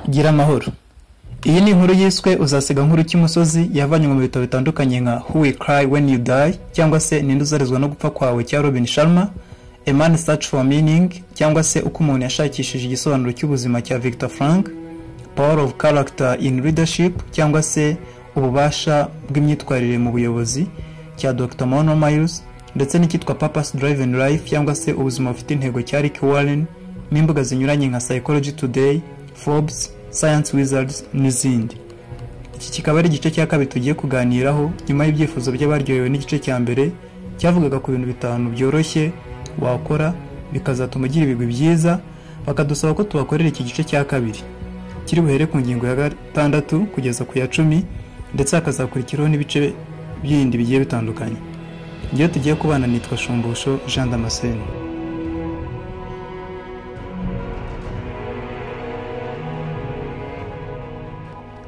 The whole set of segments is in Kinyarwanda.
gira amahoro. Iyi ni inkuru yiswe uzasiga nkuru cy'umusozi yavanywe mu bitabo bitandukanye nka Who Will Cry When You Die cyangwa se Ninde uzarizwa no gupfa kwawe cya Robin Sharma, A Man Search for Meaning cyangwa se uko umuntu yashakishije igisobanuro cy'ubuzima cya Viktor Frankl, Power of Character in Leadership cyangwa se ububasha bw'imyitwarire mu buyobozi cya Dr. Monroe Miles, ndetse n'icyitwa Purpose Driven Life cyangwa se ubuzima bufite intego cya Rick Warren, n'imbuga zinyuranye nka Psychology Today, Forbes, Science Wizards n'izindi. Iki kikaba ari igice cya kabiri tugiye kuganiraho nyuma y'ibyifuzo by'abaryohewe n'igice cya mbere cyavugaga ku bintu bitanu byoroshye wakora bikazatuma ugira ibigwi byiza, bakadusaba ko tubakorera iki gice cya kabiri kiri buhere ku ngingo ya 6 kugeza ku ya 10, ndetse hakazakurikiraho n'ibice bindi bigiye bitandukanye. Ngiye tugiye kubana nitwa Shumbusho Jean Damascene.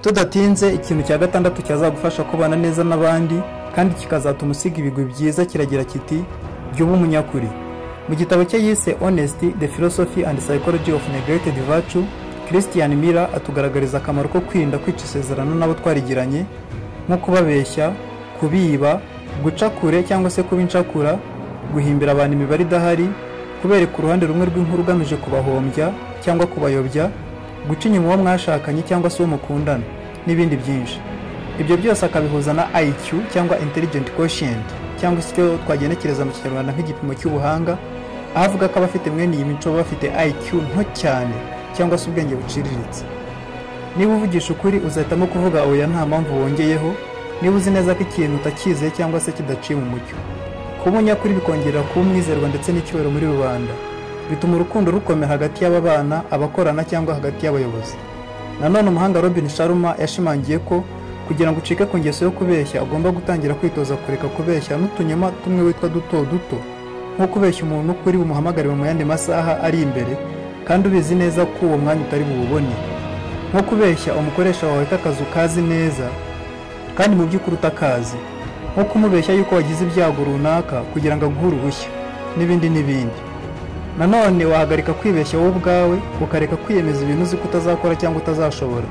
Tudatinze, ikintu cya 6 cyazagufasha kubana neza n'abandi kandi kikazatuma usiga ibigwi byiza kiragira kiti by'ubu umunyakuri. Mu gitabo cye yise Honesty, The Philosophy and Psychology of Neglected Virtue, Christian Miller atugaragariza akamaro ko kwirinda kwica isezerano n'abo twarigiranye, nko kubabeshya, kubiba, guca kure cyangwa se kubincakura, guhimbira abantu imibare idahari, kubereka uruhande rumwe rw'inkuru ugamije kubahombya cyangwa kubayobya, guca inyuma uwo mwashakanye cyangwa se uwo mukundana, n'ibindi byinshi. Ibyo byose akabihuza na IQ cyangwa Intelligent Quotient cyangwa se icyo twagenekereza mu Kinyarwanda nk'igipimo cy'ubuhanga, avuga ko abafite mwene iyi mico bafite IQ nto cyane cyangwa se ubwenge buciriritse. Niba uvugisha ukuri uzahitamo kuvuga oya nta mpamvu wongeyeho, niba uzi neza ko ikintu utakizeye cyangwa se kidaciye mu mucyo. Kuba umunyakuri bikongerera kuba umwizerwa ndetse n'icyubahiro muri rubanda, bituma urukundo rukomera hagati y'ababana, abakorana cyangwa hagati y'abayobozi. Nanone umuhanga Robin Sharma yashimangiye ko kugira ngo ucike ku ngeso yo kubeshya ugomba gutangira kwitoza kureka kubeshya n'utunyuma tumwe witwa duto duto, nko kubeshya umuntu kuri bumuhamagare mu yandi masaha ari imbere kandi ubizi neza ko uwo mwanya utari bubone, nko kubeshya umukoresha wawe k'akazi ukazi neza kandi mu by'ukuri utakazi, nko kumubeshya yuko wagize ibyago runaka kugira ngo aguhe uruhushya, n'ibindi n'ibindi. Nanone wahagarika kwibeshya wowe ubwawe ukareka kwiyemeza ibintu uzi ko utazakora cyangwa utazashobora,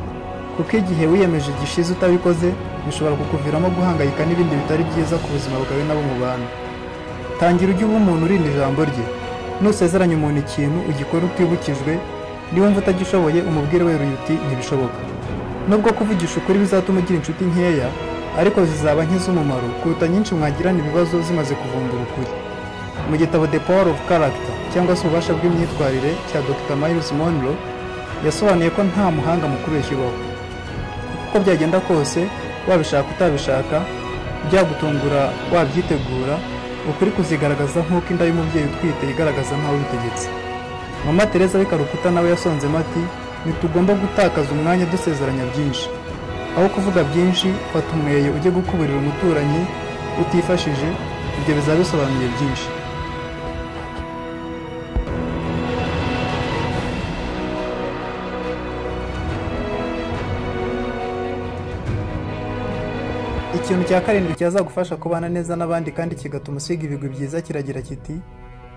kuko igihe wiyemeje gishize utabikoze bishobora kukuviramo guhangayika n'ibindi bitari byiza ku buzima bwawe n'abo mubana. Tangira ujye uba umuntu urinda ijambo rye. Nusezeranya umuntu ikintu ugikora utibukijwe, niwumva utagishoboye umubwire weruye uti ntibishoboka. Nubwo kuvugisha ukuri bizatuma ugira inshuti nkeya, ariko zizaba nk'iz'umumaro kuruta nyinshi mwagirana ibibazo zimaze kuvumbura ukuri. Mu gitabo The Power of Character cyangwa se ububasha bw'imyitwarire cya Dr. Miles Monroe yasobanuye ko nta muhanga mu kubeshya ubaho. Uko byagenda kose, wabishaka utabishaka, byagutungura wabyitegura, ukuri kuzigaragaza nk'uko inda y'umubyeyi utwite igaragaza nkaho bitegetse. Mama Teresa w'Ikarukuta nawe yasonzemo ati ntitugomba gutakaza umwanya dusezeranya byinshi. Aho kuvuga byinshi, fata umweyo ujye gukuburira umuturanyi utifashije, ibyo bizaba bisobanuye byinshi. Ikintu cya 7 cyazagufasha kubana neza n'abandi kandi kigatuma usiga ibigwi byiza kiragira kiti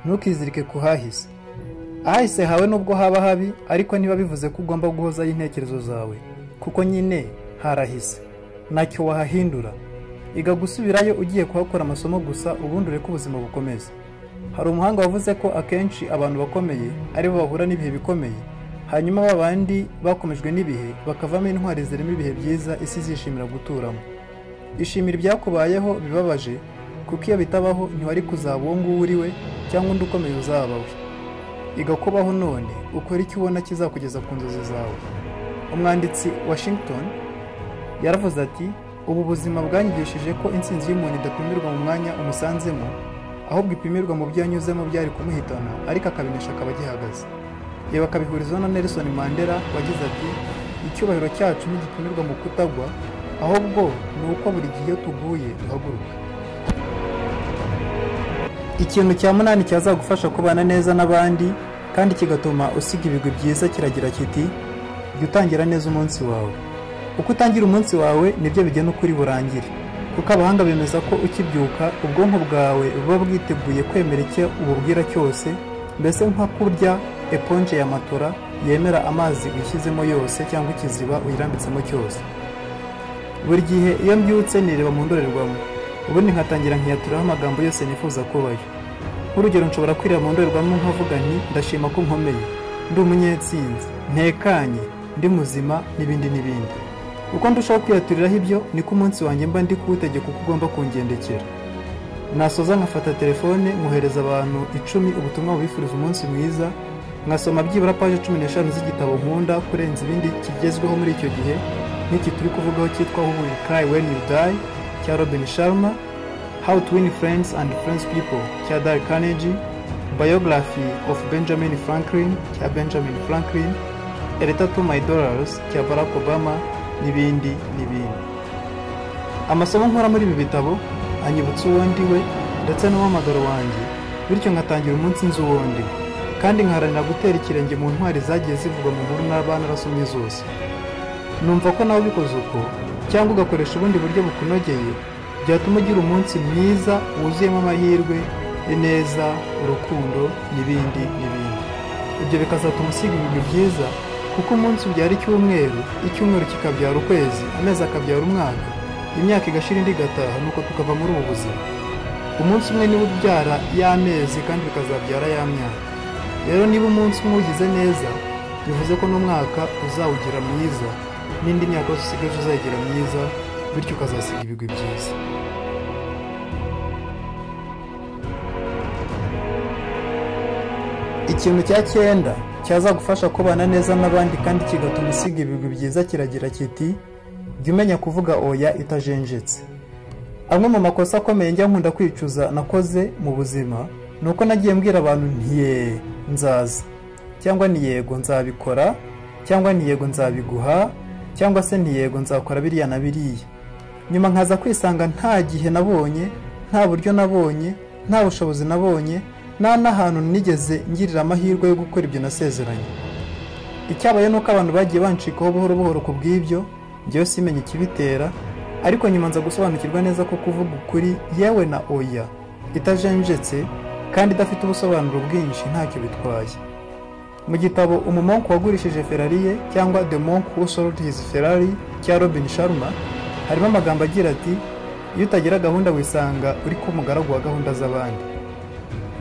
ntukizirike ku hahise. Ahahise hawe nubwo haba habi, ariko niba bivuze ko ugomba guhozaho intekerezo zawe, kuko nyine harahise ntacyo wahahindura. Iga gusubirayo ugiye kuhakora amasomo gusa, ubundi ureke ubuzima bukomeza. Hari umuhanga wavuze ko akenshi abantu bakomeye ari bo bahura n'ibihe bikomeye, hanyuma babandi bakomejwe n'ibihe bakavamo intwari zirimo ibihe byiza isi zishimira guturamo. Ishimira ibyakubayeho bibabaje, kuko iyo bitabaho ntiwari kuzaba uwo nguwo uriwe cyangwa undi ukomeye uzaba we. Iga kubaho none ukora icyo ubona kizakugeza ku nzozi zawe. Umwanditsi Washington yaravuze ati ubu buzima bwanyigishije ko intsinzi y'umuntu idapimirwa mu mwanya umusanzemo, ahubwo ipimirwa mu byo yanyuzemo byari kumuhitana ariko akabinesha akaba agihagaze. Yewe akabihurizaho na Nelson Mandela wagize ati icyubahiro cyacu ntigipimirwa mu kutagwa, ahubwo ni uko buri gihe tuguye duhaguruka. Ikintu cya 8 cyazagufasha kubana neza n'abandi kandi kigatuma usiga ibigwi byiza kiragira kiti jya utangira neza umunsi wawe. Uko utangira umunsi wawe nibyo bigena ukuri burangire, kuko abahanga bemeza ko ukibyuka ubwonko bwawe buba bwiteguye kwemera icyo ububwira cyose, mbese nka kurya eponge ya matora yemera amazi uyishyizemo yose cyangwa ikiziba uyirambitsemo cyose. Buri gihe iyo mbyutse nireba mu ndorerwamo, ubundi nkatangira nkiyaturaho amagambo yose nifuza kubayo. Nk'urugero, nshobora kwireba mu ndorerwamo nkavuga nti ndashima ko nkomeye, ndi umunyetsinzi, ntekanye, ndi muzima n'ibindi n'ibindi. Uko ndushaho kwiyaturiraho ibyo niko umunsi wanjye mba ndi kuwutegeka uko ugomba kungendekera. Nasoza nkafata telefone nkohereza abantu 10 ubutumwa bubifuriza umunsi mwiza, nkasoma byibura paje 15 z'igitabo nkunda kurenza ibindi kigezweho muri icyo gihe, n'iki turi kuvugaho cyitwa Who Will Cry When You Die cya Robin Sharma, How to Win Friends and Friends People cya Dale Carnegie, Biography of Benjamin Franklin cya Benjamin Franklin, A Letter to My Daughters cya Barack Obama n'ibindi n'ibindi. Amasomo nkora muri ibi bitabo anyibutsa uwo ndiwe ndetse n'umuhamagaro wanjye, bityo ngatangira umunsi nzi uwo ndiwe, kandi nkaharanira gutera ikirenge mu ntwari zagiye zivugwa mu nkuru n'abana rasomye zose. Numva ko nawe ubikoze uko cyangwa ugakoresha ubundi buryo bukunogeye, byatuma ugira umunsi mwiza wuzuyemo amahirwe, ineza, urukundo n'ibindi n'ibindi. Ibyo bikazatuma usiga ibintu byiza, kuko umunsi ubyara icyumweru, icyumweru kikabyara ukwezi, amezi akabyara umwaka, imyaka igashira indi igataha, nuko tukava muri ubu buzima. Umunsi umwe niwo ubyara y'amezi kandi bikazabyara ya myaka. Rero niba umunsi umwe ugize neza, bivuze ko n'umwaka uzawugira mwiza, n'indi myaka yose usigaje uzayigira myiza, bityo ukazasiga ibigwi byiza. Ikintu cya 9 cyazagufasha kubana neza n'abandi kandi kigatuma usiga ibigwi byiza kiragira kiti: jya umenya kuvuga oya itajenjetse. Amwe mu makosa akomeye njya nkunda kwicuza nakoze mu buzima nuko nagiye mbwira abantu ntiye nzaza, cyangwa ni yego nzabikora, cyangwa ni yego nzabiguha, cyangwa se ni yego nzakora biriya na biriya. Nyuma nkaza kwisanga nta gihe nabonye, nta buryo nabonye, nta bushobozi nabonye, nta n'ahantu nigeze ngirira amahirwe yo gukora ibyo nasezeranye. Icyabaye nuko abantu bagiye bancikaho buhoro buhoro ku bw'ibyo, njyewe simenye ikibitera, ariko nyuma nza gusobanukirwa neza ko kuvuga ukuri yewe na oya itajenjetse kandi idafite ubusobanuro bwinshi ntacyo bitwaye. Mu gitabo Umumonko wagurishije Ferrari ye cyangwa The Monk Who Sold His Ferrari cya Robin Sharma, harimo amagambo agira ati: iyo utagira gahunda wisanga uri ko umugaragu wa gahunda z'abandi.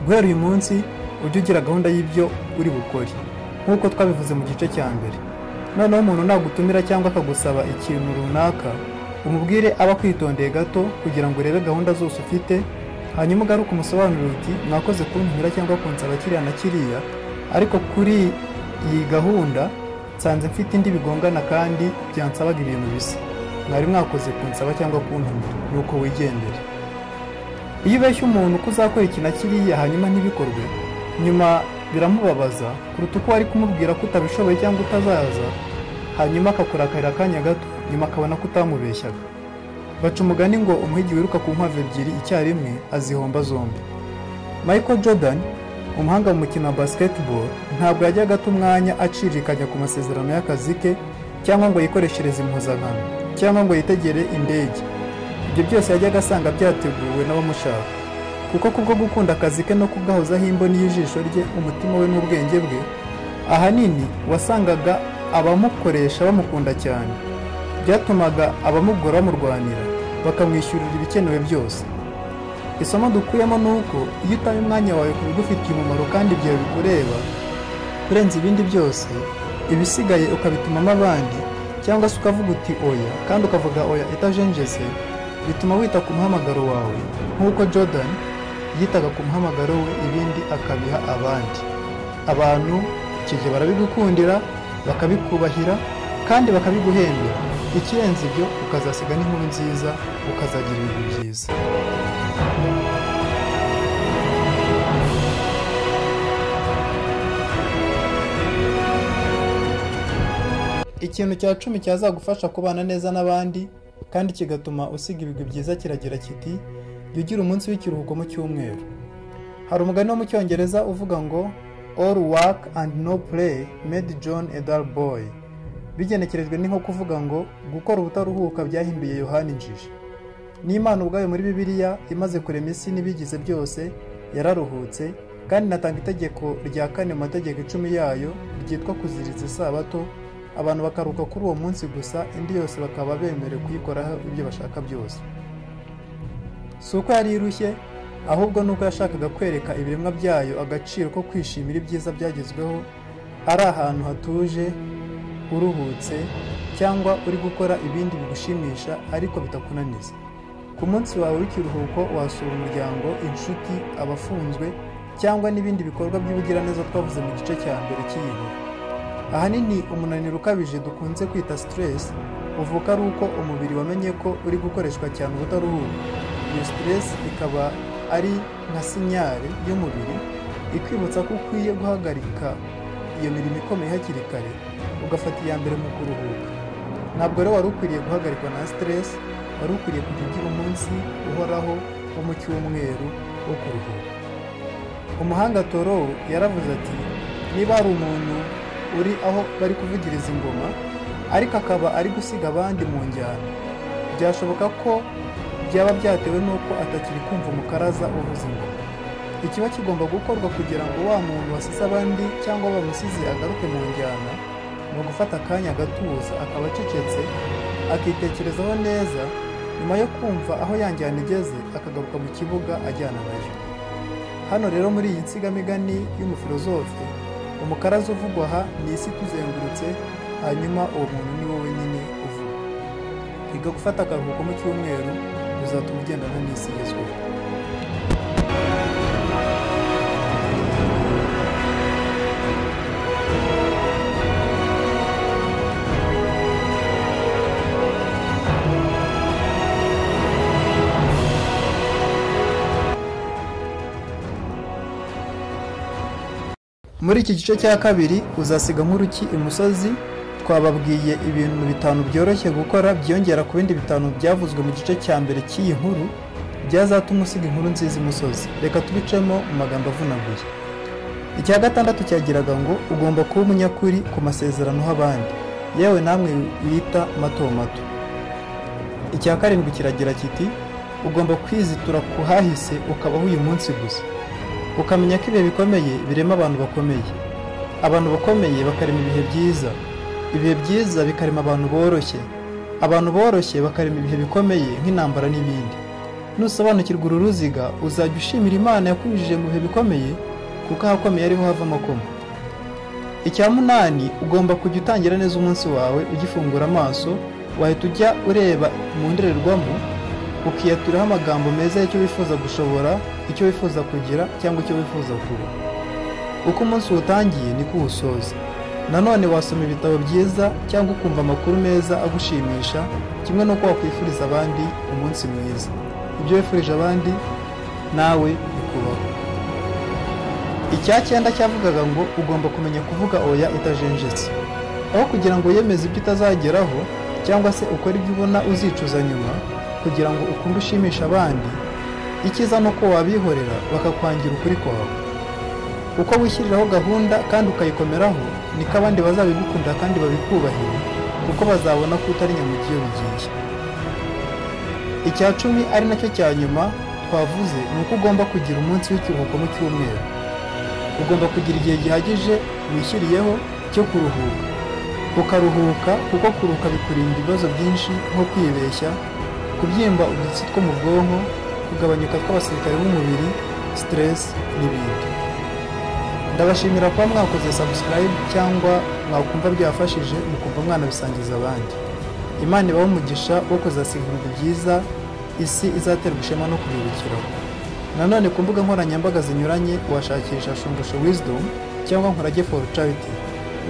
Guhera uyu munsi ujye ugira gahunda y'ibyo uri bukore, nk'uko twabivuze mu gice cya mbere. Noneho umuntu nagutumira cyangwa akagusaba ikintu runaka, umubwire aba kwitondeye gato kugira ngo urebe gahunda zose ufite, hanyuma ugaruke umusobanurire uti mwakoze kuntumira cyangwa kunsaba kiriya na kiriya, ariko kuri iyi gahunda nsanze mfite indi bigongana kandi byansabaga ibintu bisa, mwari mwakoze kunsaba cyangwa kuntumira, nuko wigendere. Iyo ubeshya umuntu ko uzakora iki na kiriya hanyuma ntibikorwe, nyuma biramubabaza kuruta uko wari kumubwira ko utabishoboye cyangwa utazaza, hanyuma akakurakarira akanya gato, nyuma akabona ko utamubeshyaga. Baca umugani ngo umuhigi wiruka ku nkwavu ebyiri icyarimwe azihomba zombi. Michael Jordan, umuhanga mu mukino wa basketball, ntabwo yajyaga ata umwanya acirikanya ku masezerano y'akazi ke, cyangwa ngo yikoreshereze impuzankano, cyangwa ngo yitegere indege. Ibyo byose yajyaga asanga byateguwe n'abamushaka, kuko kubwo gukunda akazi ke no kugahozaho imboni y'ijisho rye, umutima we n'ubwenge bwe, ahanini wasangaga abamukoresha bamukunda cyane. Byatumaga abamugora bamurwanira, bakamwishyurira ibikenewe byose. Isomo dukuyemo nuko iyo utaye umwanya wawe ku bigufitiye umumaro kandi ibyo bikureba kurenza ibindi byose, ibisigaye ukabitumamo abandi, cyangwa se ukavuga uti oya kandi ukavuga oya itajenjese, bituma wita ku muhamagaro wawe nk'uko Jordan yitaga ku muhamagaro we, ibindi akabiha abandi. Abantu kije barabigukundira, bakabikubahira kandi bakabiguhembera. Ikirenze ibyo ukazasiga n'inkuru nziza, ukazagira ibintu byiza. Ikintu cya 10 cyazagufasha kubana neza n'abandi kandi kigatuma usiga ibigwi byiza kiragira kiti: jya ugira umunsi w'ikiruhuko mu cyumweru. Hari umugani wo mu Cyongereza uvuga ngo all work and no play made John a dull boy. Bigenekerejwe ni nko kuvuga ngo gukora ubutaruhuka byahinduye Yohana injiji. N'Imana ubwayo muri Bibiliya imaze kurema isi n'ibigize byose yararuhutse, kandi natanga itegeko rya 4 mu mategeko 10 yayo byitwa kuziriza isabato, abantu bakaruka kuri uwo munsi gusa, indi yose bakaba bemerewe kuyikoraho ibyo bashaka byose. Si uko yari irushye, ahubwo nuko yashakaga kwereka ibiremwa byayo agaciro ko kwishimira ibyiza byagezweho, ari ahantu hatuje, uruhutse, cyangwa uri gukora ibindi bigushimisha ariko bitakunaniza. Ku munsi wawe w'ikiruhuko wasura umuryango, inshuti, abafunzwe, cyangwa n'ibindi bikorwa by'ubugiraneza twavuze mu gice cya mbere cy'iyi nkuru. Ahanini umunaniro ukabije dukunze kwita stress uvuka ari uko umubiri wamenye ko uri gukoreshwa cyane ubutaruhuka. Iyo stress ikaba ari nka sinyari y'umubiri ikwibutsa ko ukwiye guhagarika iyo mirimo ikomeye hakiri kare, ugafata iya mbere mu kuruhuka. Ntabwo rero wari ukwiriye guhagarikwa na stress, wari ukwiriye kujya ugira umunsi uhoraho wo mu cyumweru wo kuruhuka. Umuhanga Thoreau yaravuze ati, niba hari umuntu uri aho bari kuvugiriza ingoma ariko akaba ari gusiga abandi mu njyana, byashoboka ko byaba byatewe n'uko atakiri kumva umukaraza uvuza ingoma. Ikiba kigomba gukorwa kugira ngo wa muntu wasize abandi cyangwa bamusize agaruke mu njyana, ni ugufata akanya agatuza, akaba acecetse, akitekerezaho neza, nyuma yo kumva aho ya njyana igeze akagaruka mu kibuga ajyana nayo. Hano rero muri iyi nsigamigani y'umufilozofe, umukaraza uvugwa aha ni isi tuzengurutse, hanyuma uwo muntu ni wowe nyine uvuga. Iga gufata akaruhuko mu cyumweru bizatuma ugendana n'isi igezweho. Muri iki gice cya kabiri uzasiga nk'uruki imusozi. Twababwiye ibintu 5 byoroshye gukora byongera ku bindi 5 byavuzwe mu gice cya mbere cy'iyi nkuru byazatuma usiga inkuru nziza imusozi. Reka tubicemo mu magambo avunaguye. Icya 6 cyagiraga ngo ugomba kuba umunyakuri ku masezerano y'abandi, yewe namwe wita mato mato. Icya 7 kiragira kiti ugomba kwizitura ku hahise ukabaho uyu munsi gusa, ukamenya ko ibihe bikomeye birema abantu bakomeye, abantu bakomeye bakarema ibihe byiza, ibihe byiza bikarema abantu boroshye, abantu boroshye bakarema ibihe bikomeye nk'intambara n'ibindi. Nusobanukirwa uru ruziga uzajya ushimira Imana yakunyujije mu bihe bikomeye, kuko ahakomeye ariho hava amakoma. Icya 8 ugomba kujya utangira neza umunsi wawe ugifungura amaso, wahita ujya ureba mu ndorerwamo ukiyaturaho amagambo meza y'icyo wifuza gushobora, icyo wifuza kugira cyangwa icyo wifuza kuba. Uko umunsi utangiye niko uwusoza. Nanone wasoma ibitabo byiza cyangwa ukumva amakuru meza agushimisha, kimwe n'uko wakwifuriza abandi umunsi mwiza. Ibyo wifurije abandi nawe bikubaho. Icya 9 cyavugaga ngo ugomba kumenya kuvuga oya utajenjetse, aho kugira ngo yemeze ibyo utazageraho cyangwa se ukora ibyo ubona uzicuza nyuma kugira ngo ukunde ushimisha abandi. Ikiza nuko wabihorera bakakwangira ukuri kwawe. Uko wishyiriraho gahunda kandi ukayikomeraho, niko abandi bazabigukunda kandi babikubahira, kuko bazabona ko utari nyamugiye bigiye. Icya 10 ari nacyo cya nyuma twavuze, nuko ugomba kugira umunsi w'ikiruhuko mu cyumweru. Ugomba kugira igihe gihagije wishyiriyeho cyo kuruhuka. Ukaruhuka kuko kuruhuka bikurinda ibibazo byinshi nko kwibeshya, kubyimba udutsi two mu bwonko, kugabanyuka kw'abasirikare b'umubiri, stress n'ibindi. Ndabashimira kuba mwakoze subscribe cyangwa mwakumva byafashije mu kumva mwanabisangiza abandi. Imana ibahe umugisha wo kuzasiga ibintu byiza isi izaterwa ishema no kubibukiraho. Nanone ku mbuga nkoranyambaga zinyuranye washakisha Shumbusho Wisdom cyangwa Nkurage for Charity,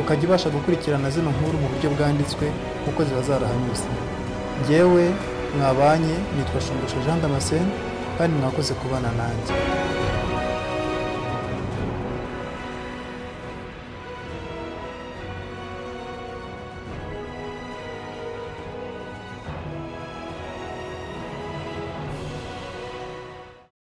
ukajya ubasha gukurikirana zino nkuru mu buryo bwanditswe kuko ziba zarahanyuze. Njyewe mwabanye nitwa Shumbusho Jean Damascene kandi mwakoze kubana nanjye.